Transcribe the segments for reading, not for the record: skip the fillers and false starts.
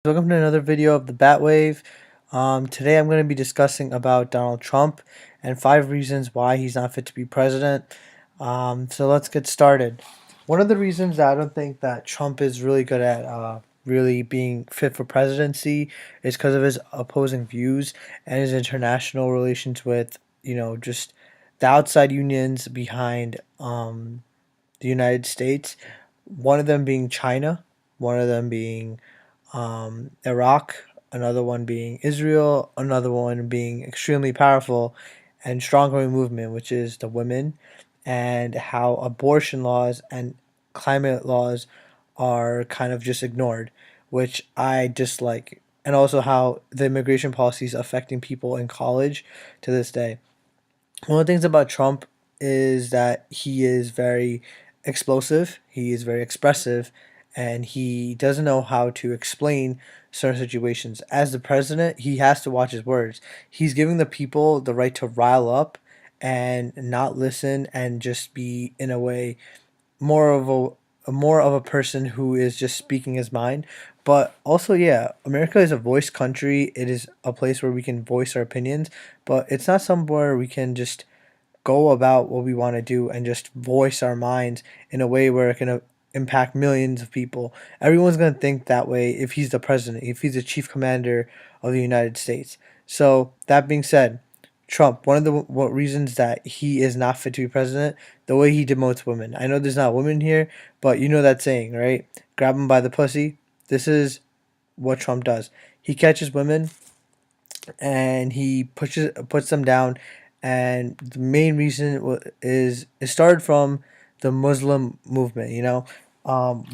Welcome to another video of the Batwave. Today I'm going to be discussing about Donald Trump and 5 reasons why he's not fit to be president. So let's get started. One of the reasons that I don't think that Trump is really good at really being fit for presidency is because of his opposing views and his international relations with, just the outside unions behind the United States. One of them being China, one of them being Iraq, another one being Israel, another one being extremely powerful and strong growing movement, which is the women, and how abortion laws and climate laws are kind of just ignored, which I dislike, and also how the immigration policies affecting people in college to this day. One of the things about Trump is that he is very explosive, he is very expressive, and he doesn't know how to explain certain situations. As the president, he has to watch his words. He's giving the people the right to rile up and not listen and just be in a way more of a person who is just speaking his mind. But also, yeah, America is a voice country. It is a place where we can voice our opinions, but it's not somewhere we can just go about what we want to do and just voice our minds in a way where it can impact millions of people. Everyone's going to think that way if he's the president, if he's the chief commander of the United States. So, that being said, Trump, one of the reasons that he is not fit to be president, the way he demotes women. I know there's not women here, but you know that saying, right? Grab them by the pussy. This is what Trump does. He catches women and he puts them down, and the main reason is it started from the Muslim movement.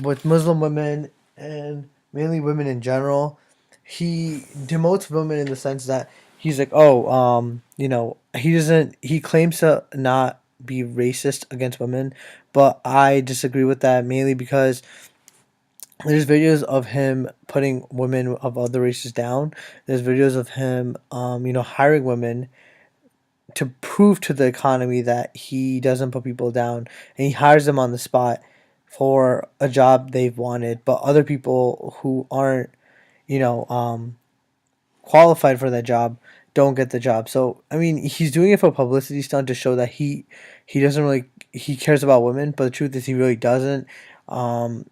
With Muslim women and mainly women in general, he demotes women in the sense that he's like, oh, he claims to not be racist against women, but I disagree with that mainly because there's videos of him putting women of other races down. There's videos of him, hiring women to prove to the economy that he doesn't put people down, and he hires them on the spot for a job they've wanted, but other people who aren't, you know, um, qualified for that job don't get the job. So I mean, he's doing it for publicity stunt to show that he doesn't really he cares about women, but the truth is he really doesn't. Um,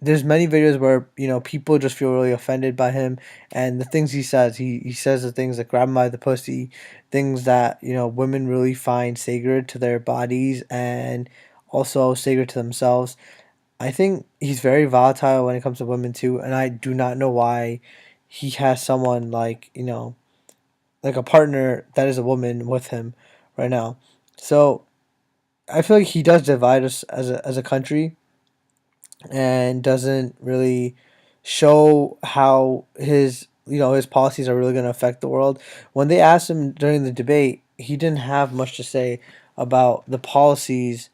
there's many videos where people just feel really offended by him and the things he says. He says the things like grab him by the pussy, things that women really find sacred to their bodies and also sacred to themselves. I think he's very volatile when it comes to women too, and I do not know why he has someone like like a partner that is a woman with him right now. So I feel like he does divide us as a country and doesn't really show how his policies are really going to affect the world. When they asked him during the debate, he didn't have much to say about the policies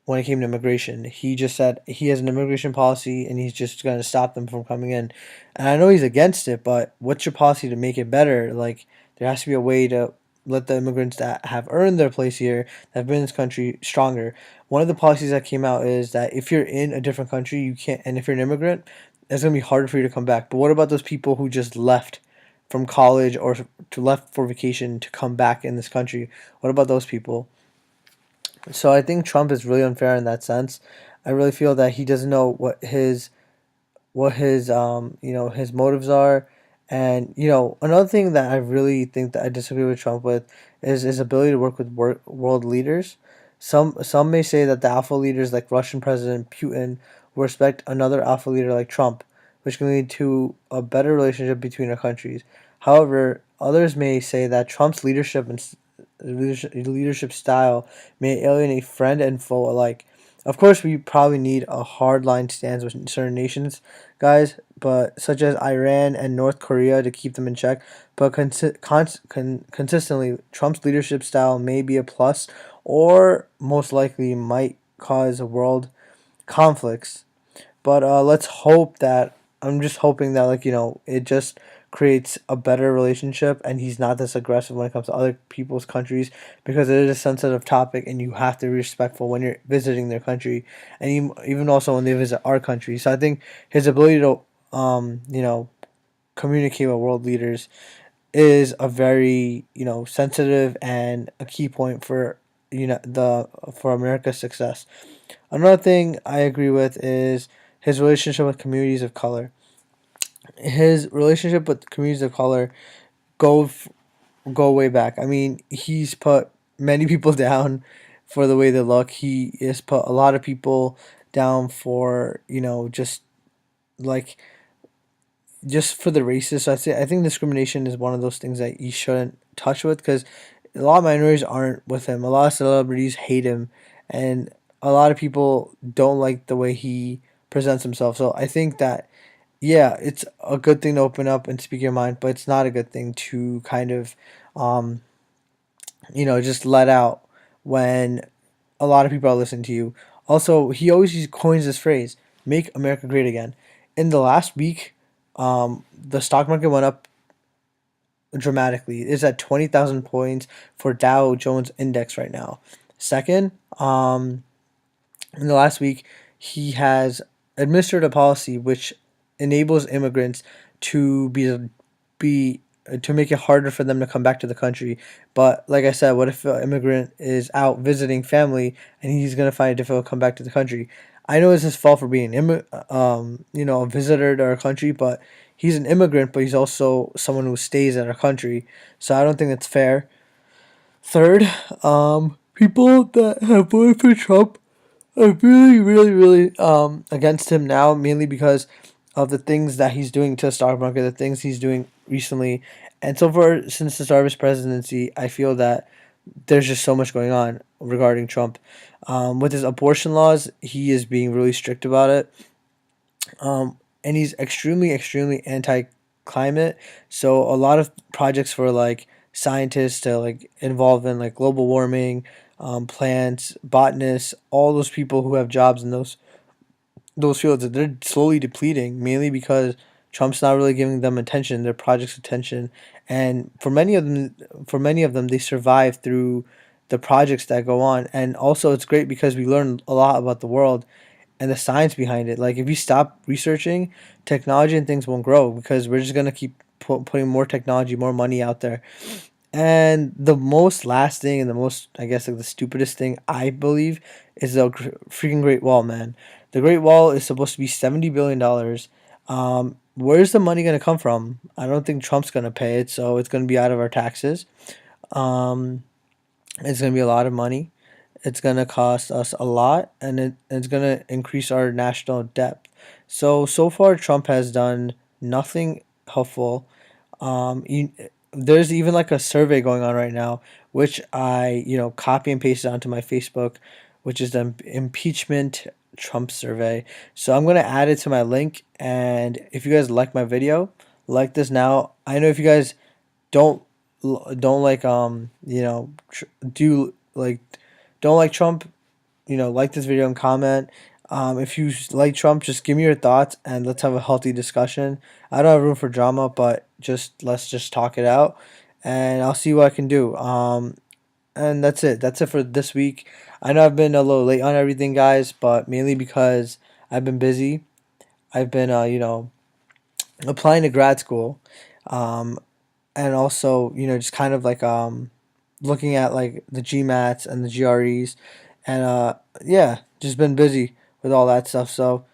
when it came to immigration. He just said he has an immigration policy and he's just going to stop them from coming in. And I know he's against it, but what's your policy to make it better? Like, there has to be a way to let the immigrants that have earned their place here, that have been in this country, stronger. One of the policies that came out is that if you're in a different country, you can't, and if you're an immigrant, it's going to be harder for you to come back. But what about those people who just left from college or to left for vacation to come back in this country? What about those people? So I think Trump is really unfair in that sense. I really feel that he doesn't know what his motives are. And another thing that I really think that I disagree with Trump with is his ability to work with world leaders. Some may say that the alpha leaders like Russian President Putin will respect another alpha leader like Trump, which can lead to a better relationship between our countries. However, others may say that Trump's leadership style may alienate friend and foe alike. Of course, we probably need a hardline stance with certain nations, guys, but such as Iran and North Korea to keep them in check. But consistently, Trump's leadership style may be a plus, or most likely might cause world conflicts. But let's hope that I'm just hoping that it just creates a better relationship and he's not this aggressive when it comes to other people's countries because it is a sensitive topic and you have to be respectful when you're visiting their country and even also when they visit our country. So I think his ability to communicate with world leaders is a very, sensitive and a key point for, the for America's success. Another thing I agree with is his relationship with communities of color. His relationship with communities of color go f- go way back. I mean, he's put many people down for the way they look. He has put a lot of people down for, like just for the races. So I think discrimination is one of those things that you shouldn't touch with, because a lot of minorities aren't with him. A lot of celebrities hate him, and a lot of people don't like the way he presents himself. So I think that, yeah, it's a good thing to open up and speak your mind, but it's not a good thing to kind of, um, just let out when a lot of people are listening to you. Also, he always coins this phrase, "Make America Great Again." In the last week, the stock market went up dramatically. It's at 20,000 points for Dow Jones Index right now. Second, in the last week, he has administered a policy which enables immigrants to be to make it harder for them to come back to the country. But like I said, what if an immigrant is out visiting family and he's gonna find it difficult to come back to the country? I know it's his fault for being a visitor to our country, but he's an immigrant, but he's also someone who stays at our country. So I don't think it's fair. Third, people that have voted for Trump are really, really, really against him now, mainly because of the things that he's doing to the stock market, the things he's doing recently. And so far, since the start of his presidency, I feel that there's just so much going on regarding Trump. With his abortion laws, he is being really strict about it. And he's extremely, extremely anti climate. So a lot of projects for like scientists to like involve in like global warming, plants, botanists, all those people who have jobs in those fields, they're slowly depleting, mainly because Trump's not really giving them attention, their projects attention, and for many of them, they survive through the projects that go on. And also, it's great because we learn a lot about the world and the science behind it. Like if you stop researching, technology and things won't grow because we're just gonna keep putting more technology, more money out there. And the most last thing and the most, I guess, like the stupidest thing I believe is the freaking Great Wall, man. The Great Wall is supposed to be $70 billion. Where's the money gonna come from? I don't think Trump's gonna pay it, so it's gonna be out of our taxes. Um, it's gonna be a lot of money. It's gonna cost us a lot, and it's gonna increase our national debt. So far, Trump has done nothing helpful. There's even like a survey going on right now, which I copy and pasted onto my Facebook, which is the impeachment Trump survey. So I'm gonna add it to my link, and if you guys like my video, like this now. I know if you guys don't don't like do like don't like Trump, like this video and comment. If you like Trump, just give me your thoughts and let's have a healthy discussion. I don't have room for drama, but let's just talk it out, and I'll see what I can do. And that's it. That's it for this week. I know I've been a little late on everything, guys, but mainly because I've been busy. I've been, applying to grad school, um, and also, just kind of like looking at like the GMATs and the GREs, and yeah, just been busy with all that stuff. So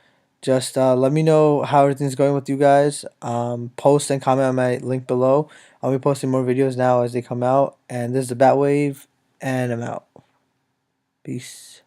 just let me know how everything's going with you guys. Post and comment on my link below. I'll be posting more videos now as they come out. And this is the Batwave, and I'm out. Peace.